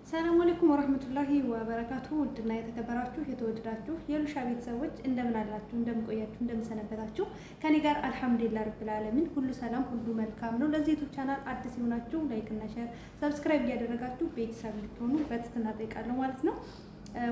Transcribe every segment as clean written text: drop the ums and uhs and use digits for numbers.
ሰላም አለይኩም ወራህመቱላሂ ወበረካቱ። ውድና የተከበራችሁ የተወደዳችሁ የሉሻ ቤተሰቦች እንደምን አላችሁ? እንደምን ቆያችሁ? እንደምን ሰነበታችሁ? ከኔ ጋር አልሐምዱሊላህ ረብል ዓለሚን ሁሉ ሰላም፣ ሁሉ መልካም ነው። ለዚህ ዩቲዩብ ቻናል አዲስ የሆናችሁ ላይክ እና ሼር፣ ሰብስክራይብ እያደረጋችሁ ቤተሰብ ልትሆኑ በትህትና እጠይቃለሁ ማለት ነው።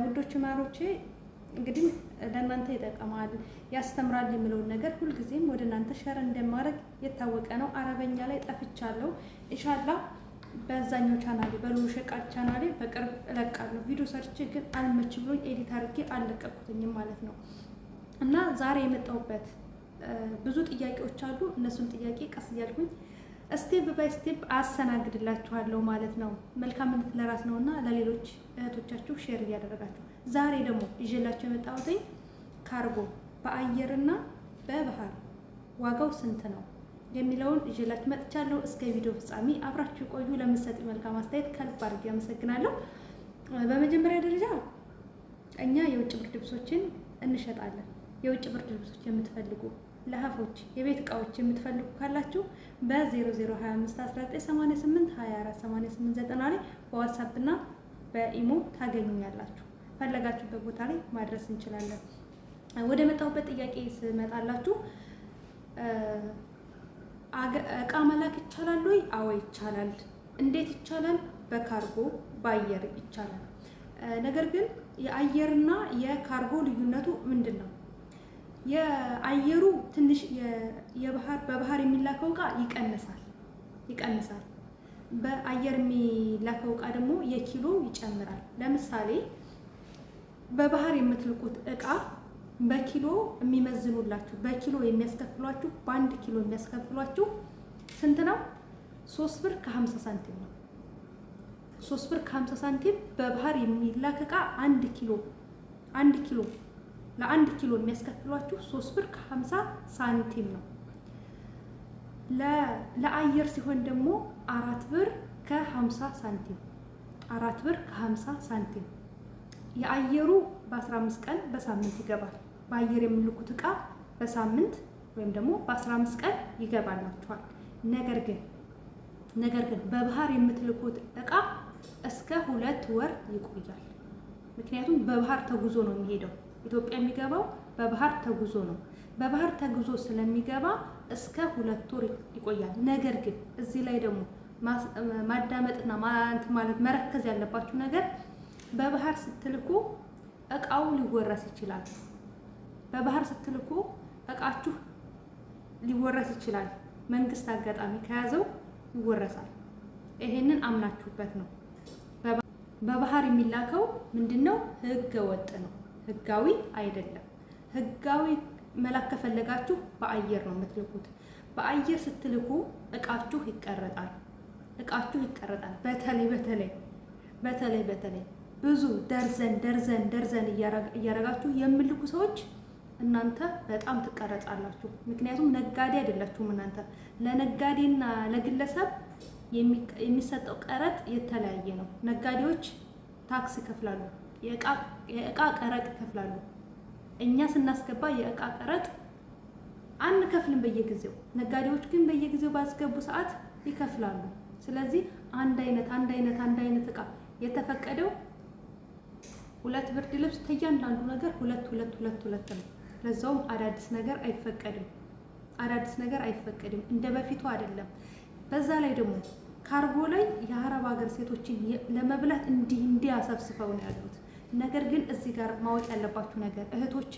ውዶች ማሮቼ እንግዲህ ለእናንተ ይጠቅማል ያስተምራል የምለውን ነገር ሁልጊዜም ወደ እናንተ ሸር እንደማድረግ የታወቀ ነው። አረበኛ ላይ ጠፍቻለሁ። ኢንሻአላህ በዛኛው ቻናሌ በሉሸቃ ቻናሌ በቅርብ እለቃለሁ። ቪዲዮ ሰርቼ ግን አልመች ብሎኝ ኤዲት አድርጌ አልለቀኩትኝም ማለት ነው። እና ዛሬ የመጣሁበት ብዙ ጥያቄዎች አሉ። እነሱን ጥያቄ ቀስ እያልኩኝ ስቴፕ ባይ ስቴፕ አስተናግድላችኋለሁ ማለት ነው። መልካምነት ለራስ ነውና ለሌሎች እህቶቻችሁ ሼር እያደረጋችሁ ዛሬ ደግሞ ይዤላችሁ የመጣሁት ካርጎ በአየርና በባህር ዋጋው ስንት ነው የሚለውን ይዤላችሁ መጥቻለሁ። እስከ ቪዲዮ ፍጻሜ አብራችሁ ቆዩ። ለምትሰጡ መልካም አስተያየት ከልብ አድርጌ አመሰግናለሁ። በመጀመሪያ ደረጃ እኛ የውጭ ብርድ ልብሶችን እንሸጣለን። የውጭ ብርድ ልብሶች የምትፈልጉ ለሀፎች፣ የቤት እቃዎች የምትፈልጉ ካላችሁ በ00251988248890 ላይ በዋትስአፕ እና በኢሞ ታገኙኛላችሁ። ፈለጋችሁበት ቦታ ላይ ማድረስ እንችላለን። ወደ መጣሁበት ጥያቄ ስመጣላችሁ እቃ መላክ ይቻላል ወይ? አዎ ይቻላል። እንዴት ይቻላል? በካርጎ በአየር ይቻላል። ነገር ግን የአየርና የካርጎ ልዩነቱ ምንድን ነው? የአየሩ ትንሽ በባህር የሚላከው እቃ ይቀንሳል። በአየር የሚላከው እቃ ደግሞ የኪሎ ይጨምራል። ለምሳሌ በባህር የምትልኩት እቃ በኪሎ የሚመዝኑላችሁ በኪሎ የሚያስከፍሏችሁ በአንድ ኪሎ የሚያስከፍሏችሁ ስንት ነው? 3 ብር ከ50 ሳንቲም ነው። 3 ብር ከ50 ሳንቲም በባህር የሚላክ እቃ አንድ ኪሎ ለአንድ ኪሎ የሚያስከፍሏችሁ 3 ብር ከ50 ሳንቲም ነው። ለአየር ሲሆን ደግሞ 4 ብር ከ50 ሳንቲም 4 ብር ከ50 ሳንቲም። የአየሩ በ15 ቀን በሳምንት ይገባል። በአየር የምልኩት እቃ በሳምንት ወይም ደግሞ በ15 ቀን ይገባላችኋል። ነገር ግን በባህር የምትልኩት እቃ እስከ 2 ወር ይቆያል። ምክንያቱም በባህር ተጉዞ ነው የሚሄደው። ኢትዮጵያ የሚገባው በባህር ተጉዞ ነው። በባህር ተጉዞ ስለሚገባ እስከ 2 ወር ይቆያል። ነገር ግን እዚህ ላይ ደግሞ ማዳመጥና ማለት መረከዝ ያለባችሁ ነገር በባህር ስትልኩ እቃው ሊወረስ ይችላል። በባህር ስትልኩ እቃችሁ ሊወረስ ይችላል። መንግስት አጋጣሚ ከያዘው ይወረሳል። ይሄንን አምናችሁበት ነው። በባህር የሚላከው ምንድነው? ህገ ወጥ ነው፣ ህጋዊ አይደለም። ህጋዊ መላክ ከፈለጋችሁ በአየር ነው የምትልኩት። በአየር ስትልኩ እቃችሁ ይቀረጣል። በተለይ ብዙ ደርዘን እያረጋችሁ የምልኩ ሰዎች እናንተ በጣም ትቀረጻላችሁ። ምክንያቱም ነጋዴ አይደላችሁም እናንተ። ለነጋዴና ለግለሰብ የሚሰጠው ቀረጥ የተለያየ ነው። ነጋዴዎች ታክስ ይከፍላሉ፣ የእቃ ቀረጥ ይከፍላሉ። እኛ ስናስገባ የእቃ ቀረጥ አንከፍልም በየጊዜው። ነጋዴዎች ግን በየጊዜው ባስገቡ ሰዓት ይከፍላሉ። ስለዚህ አንድ አይነት እቃ የተፈቀደው 2 ብርድ ልብስ ተያንዳንዱ ነገር ሁለት ነው። ለዛውም አዳዲስ ነገር አይፈቀድም። እንደ በፊቱ አይደለም። በዛ ላይ ደግሞ ካርጎ ላይ የአረብ ሀገር ሴቶችን ለመብላት እንዲህ አሰብስበው ነው ያሉት። ነገር ግን እዚህ ጋር ማወቅ ያለባችሁ ነገር እህቶቼ፣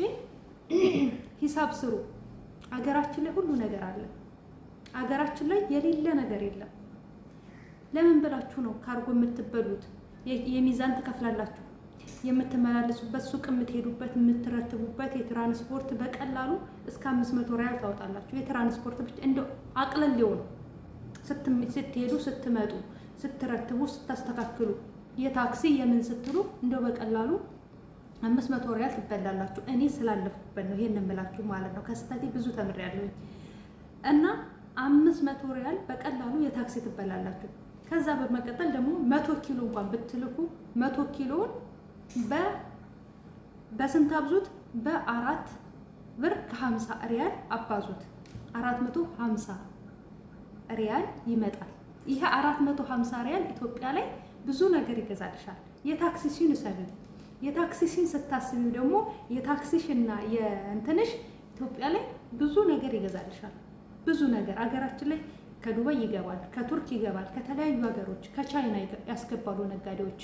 ሂሳብ ስሩ። አገራችን ላይ ሁሉ ነገር አለ። አገራችን ላይ የሌለ ነገር የለም። ለምን ብላችሁ ነው ካርጎ የምትበሉት? የሚዛን ትከፍላላችሁ። የምትመላለሱበት ሱቅ፣ የምትሄዱበት፣ የምትረትቡበት የትራንስፖርት በቀላሉ እስከ 500 ሪያል ታወጣላችሁ። የትራንስፖርት ብቻ እንደው አቅለል ሊሆን ስትሄዱ፣ ስትመጡ፣ ስትረትቡ፣ ስታስተካክሉ የታክሲ የምን ስትሉ እንደው በቀላሉ 500 ሪያል ትበላላችሁ። እኔ ስላለፍኩበት ነው ይሄን እንምላችሁ ማለት ነው። ከስተቴ ብዙ ተምሬያለሁ እና 500 ሪያል በቀላሉ የታክሲ ትበላላችሁ። ከዛ በመቀጠል ደግሞ 100 ኪሎ እንኳን ብትልኩ 100 ኪሎን በስንት አብዙት? በ4 ብር ከ50 ሪያል አባዙት። 450 ሪያል ይመጣል። ይሄ 450 ሪያል ኢትዮጵያ ላይ ብዙ ነገር ይገዛልሻል። የታክሲሽን እሰቢው። የታክሲሽን ስታስቢው ደግሞ የታክሲሽና የእንትንሽ ኢትዮጵያ ላይ ብዙ ነገር ይገዛልሻል። ብዙ ነገር አገራችን ላይ ከዱባይ ይገባል፣ ከቱርክ ይገባል፣ ከተለያዩ ሀገሮች ከቻይና ያስገባሉ፣ ነጋዴዎች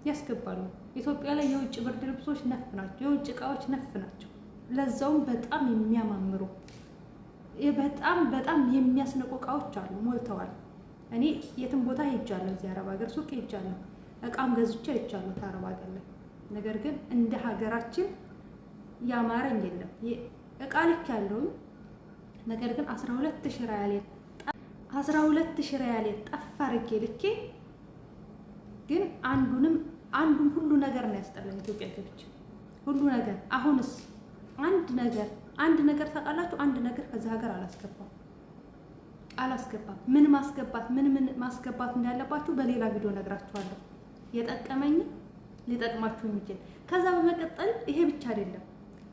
ያስገባሉ። ኢትዮጵያ ላይ የውጭ ብርድ ልብሶች ነፍ ናቸው፣ የውጭ እቃዎች ነፍ ናቸው። ለዛውም በጣም የሚያማምሩ በጣም የሚያስነቁ እቃዎች አሉ፣ ሞልተዋል። እኔ የትም ቦታ ሄጃለሁ፣ እዚህ አረብ ሀገር ሱቅ ሄጃለሁ፣ እቃም ገዝቼ ሄጃለሁ ከአረብ ሀገር ላይ። ነገር ግን እንደ ሀገራችን ያማረኝ የለም። እቃ ልክ ያለውኝ ነገር ግን 12,000 ሪያሌ ጠፍ አድርጌ ልኬ ግን አንዱን ሁሉ ነገር ነው ያስጠላኝ ኢትዮጵያ ገብቼ ሁሉ ነገር። አሁንስ አንድ ነገር ታውቃላችሁ፣ አንድ ነገር ከዚህ ሀገር አላስገባም። ምን ማስገባት እንዳለባችሁ በሌላ ቪዲዮ ነግራችኋለሁ። የጠቀመኝ ሊጠቅማችሁ የሚችል። ከዛ በመቀጠል ይሄ ብቻ አይደለም።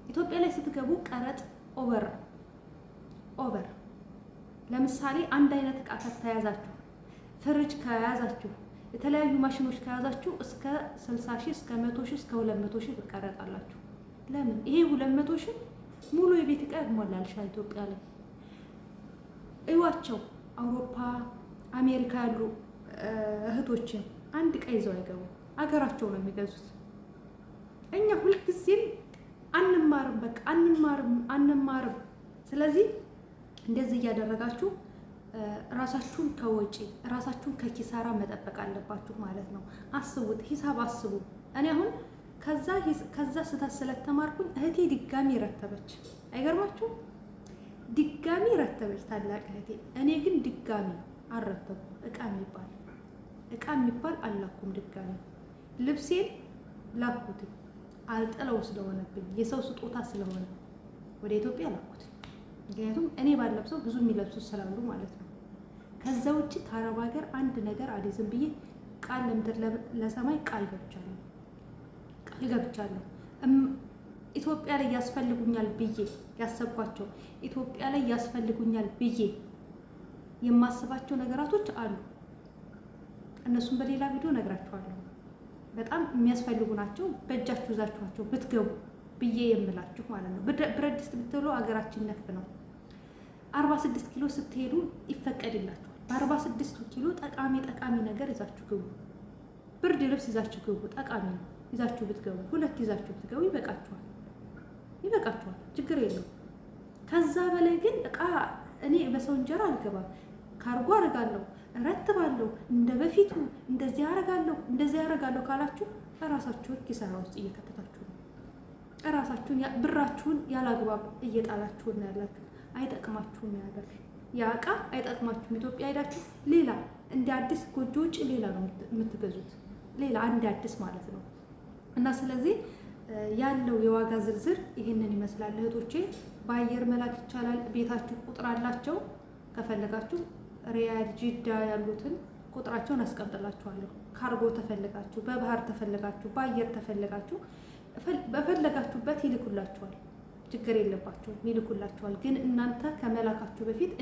ኢትዮጵያ ላይ ስትገቡ ቀረጥ ኦቨር ለምሳሌ አንድ አይነት እቃ ከተያዛችሁ፣ ፍሪጅ ከያዛችሁ፣ የተለያዩ ማሽኖች ከያዛችሁ እስከ 60,000 እስከ 100,000 እስከ 200,000 ትቀረጣላችሁ። ለምን? ይሄ 200,000 ሙሉ የቤት እቃ ያሟላልሻል። ኢትዮጵያ ላይ እዩዋቸው። አውሮፓ አሜሪካ ያሉ እህቶችን አንድ እቃ ይዘው አይገቡ፣ አገራቸው ነው የሚገዙት። እኛ ሁልጊዜም አንማርም፣ በቃ አንማርም። ስለዚህ እንደዚህ እያደረጋችሁ ራሳችሁን ከወጪ ራሳችሁን ከኪሳራ መጠበቅ አለባችሁ ማለት ነው። አስቡት፣ ሂሳብ አስቡ። እኔ አሁን ከዛ ስህተት ስለተማርኩኝ እህቴ ድጋሚ ረተበች። አይገርማችሁ? ድጋሚ ረተበች ታላቅ እህቴ። እኔ ግን ድጋሚ አልረተብኩም። እቃ የሚባል አላኩም። ድጋሚ ልብሴን ላኩት፣ አልጥለው ስለሆነብኝ የሰው ስጦታ ስለሆነ ወደ ኢትዮጵያ ላኩት። ምክንያቱም እኔ ባለብሰው ብዙ የሚለብሱት ስላሉ ማለት ነው። ከዛ ውጭ ከአረብ ሀገር አንድ ነገር አልይዝም ብዬ ቃል ለምድር ለሰማይ ቃል ገብቻለሁ። ኢትዮጵያ ላይ ያስፈልጉኛል ብዬ ያሰብኳቸው ኢትዮጵያ ላይ ያስፈልጉኛል ብዬ የማስባቸው ነገራቶች አሉ። እነሱም በሌላ ቪዲዮ ነግራችኋለሁ። በጣም የሚያስፈልጉ ናቸው። በእጃችሁ ይዛችኋቸው ብትገቡ ብዬ የምላችሁ ማለት ነው። ብረት ድስት ብትሉ አገራችን ነፍ ነው። 46 ኪሎ ስትሄዱ ይፈቀድላችኋል። በ46 ኪሎ ጠቃሚ ነገር ይዛችሁ ግቡ። ብርድ ልብስ ይዛችሁ ግቡ። ጠቃሚ ነው። ይዛችሁ ብትገቡ 2 ይዛችሁ ብትገቡ ይበቃችኋል። ችግር የለውም። ከዛ በላይ ግን እቃ እኔ በሰው እንጀራ አልገባም። ካርጎ አደርጋለሁ፣ እረትባለሁ፣ እንደ በፊቱ እንደዚህ አደርጋለሁ ካላችሁ እራሳችሁን ኪሳራ ውስጥ እየከተታችሁ ነው። እራሳችሁን ብራችሁን ያላግባብ እየጣላችሁ ነው ያላችሁ። አይጠቅማችሁም። ያገር ያ እቃ አይጠቅማችሁም። ኢትዮጵያ ሄዳችሁ ሌላ እንደ አዲስ ጎጆ ውጭ ሌላ ነው የምትገዙት፣ ሌላ አንድ አዲስ ማለት ነው። እና ስለዚህ ያለው የዋጋ ዝርዝር ይሄንን ይመስላል እህቶቼ። በአየር መላክ ይቻላል። ቤታችሁ ቁጥር አላቸው። ከፈለጋችሁ ሪያድ፣ ጂዳ ያሉትን ቁጥራቸውን አስቀምጥላችኋለሁ። ካርጎ ተፈልጋችሁ፣ በባህር ተፈልጋችሁ፣ በአየር ተፈልጋችሁ በፈለጋችሁበት ይልኩላችኋል። ችግር የለባችሁም፣ ይልኩላችኋል። ግን እናንተ ከመላካችሁ በፊት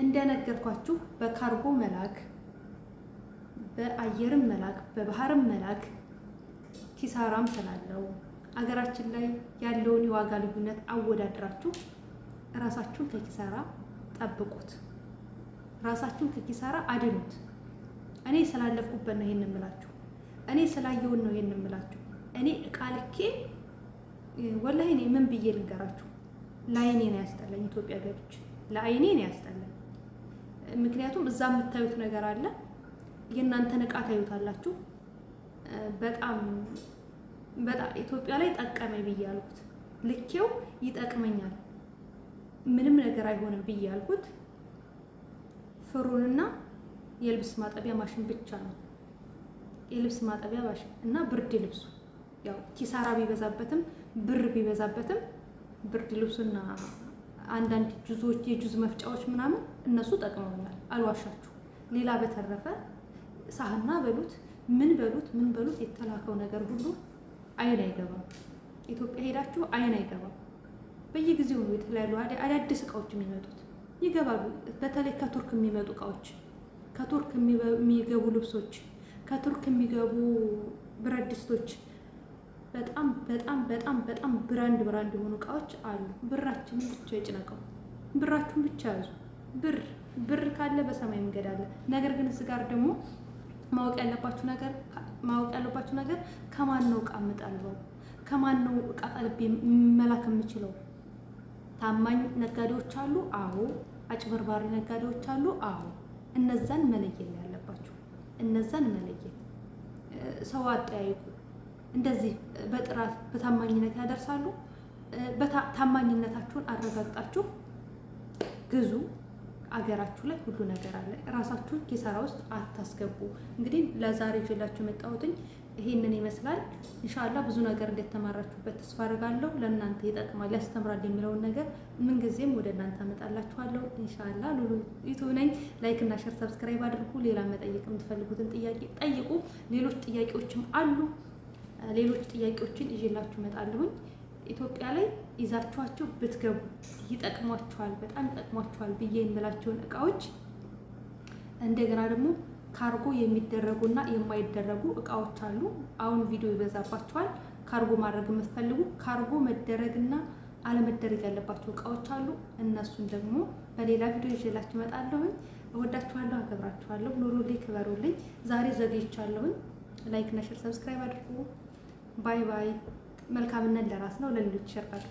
እንደነገርኳችሁ በካርጎ መላክ፣ በአየርም መላክ፣ በባህርም መላክ ኪሳራም ስላለው አገራችን ላይ ያለውን የዋጋ ልዩነት አወዳድራችሁ ራሳችሁን ከኪሳራ ጠብቁት፣ ራሳችሁን ከኪሳራ አድኑት። እኔ ስላለፍኩበት ነው ይሄን የምላችሁ። እኔ ስላየውን ነው ይሄን የምላችሁ። እኔ እቃ ልኬ ወላሂ እኔ ምን ብዬ ልንገራችሁ? ለአይኔ ነው ያስጠላኝ። ኢትዮጵያ ገብቼ ለአይኔ ነው ያስጠላኝ። ምክንያቱም እዛ የምታዩት ነገር አለ፣ የእናንተን እቃ ታዩታላችሁ። በጣም ኢትዮጵያ ላይ ጠቀመኝ ብዬ ያልኩት ልኬው ይጠቅመኛል ምንም ነገር አይሆንም ብዬ ያልኩት ፍሩንና የልብስ ማጠቢያ ማሽን ብቻ ነው። የልብስ ማጠቢያ ማሽን እና ብርድ ልብሱ ያው ኪሳራ ቢበዛበትም ብር ቢበዛበትም ብርድ ልብሱና አንዳንድ ጁዞች የጁዝ መፍጫዎች ምናምን እነሱ ጠቅመውኛል፣ አልዋሻችሁ። ሌላ በተረፈ ሳህና በሉት ምን በሉት የተላከው ነገር ሁሉ አይን አይገባም። ኢትዮጵያ ሄዳችሁ አይን አይገባም። በየጊዜው የተለያዩ አዳዲስ እቃዎች የሚመጡት ይገባሉ። በተለይ ከቱርክ የሚመጡ እቃዎች ከቱርክ የሚገቡ ልብሶች፣ ከቱርክ የሚገቡ ብረት ድስቶች በጣም በጣም በጣም በጣም ብራንድ የሆኑ እቃዎች አሉ። ብራችንን ብቻ ይጭነቀው፣ ብራችሁን ብቻ ያዙ። ብር ካለ በሰማይ መንገድ አለ። ነገር ግን እዚህ ጋር ደግሞ ማወቅ ያለባችሁ ነገር ከማን ነው እቃ የምጠልበው? ከማን ነው እቃ ጠልቤ መላክ የምችለው? ታማኝ ነጋዴዎች አሉ፣ አዎ። አጭበርባሪ ነጋዴዎች አሉ፣ አዎ። እነዛን መለየት ያለባችሁ፣ እነዛን መለየት። ሰው አጠያይቁ። እንደዚህ በጥራት በታማኝነት ያደርሳሉ። ታማኝነታችሁን አረጋግጣችሁ ግዙ። አገራችሁ ላይ ሁሉ ነገር አለ። ራሳችሁን ኪሳራ ውስጥ አታስገቡ። እንግዲህ ለዛሬ ይዤላችሁ የመጣሁት ይሄንን ይመስላል። ኢንሻአላህ ብዙ ነገር እንደተማራችሁበት ተስፋ አደርጋለሁ። ለእናንተ ይጠቅማል፣ ያስተምራል የሚለውን ነገር ምንጊዜም ወደ እናንተ አመጣላችኋለሁ። ኢንሻአላህ ሉሉ ዩቲዩብ ነኝ። ላይክ እና ሼር ሰብስክራይብ አድርጉ። ሌላ መጠየቅ የምትፈልጉትን ጥያቄ ጠይቁ። ሌሎች ጥያቄዎችም አሉ። ሌሎች ጥያቄዎችን ይዤላችሁ እመጣለሁ። ኢትዮጵያ ላይ ይዛችኋቸው ብትገቡ ይጠቅሟችኋል፣ በጣም ይጠቅሟችኋል ብዬ የምላቸውን እቃዎች እንደገና ደግሞ ካርጎ የሚደረጉና የማይደረጉ እቃዎች አሉ። አሁን ቪዲዮ ይበዛባችኋል። ካርጎ ማድረግ የምትፈልጉ ካርጎ መደረግና አለመደረግ ያለባቸው እቃዎች አሉ። እነሱን ደግሞ በሌላ ቪዲዮ ይዤላችሁ እመጣለሁ። እወዳችኋለሁ፣ አከብራችኋለሁ። ኑሩልኝ፣ ክበሩልኝ። ዛሬ ዘግይቻለሁ። ላይክ እና ሼር ሰብስክራይብ አድርጉ። ባይ ባይ። መልካምነት ለራስ ነው፣ ለሌሎች ይሸርቃል።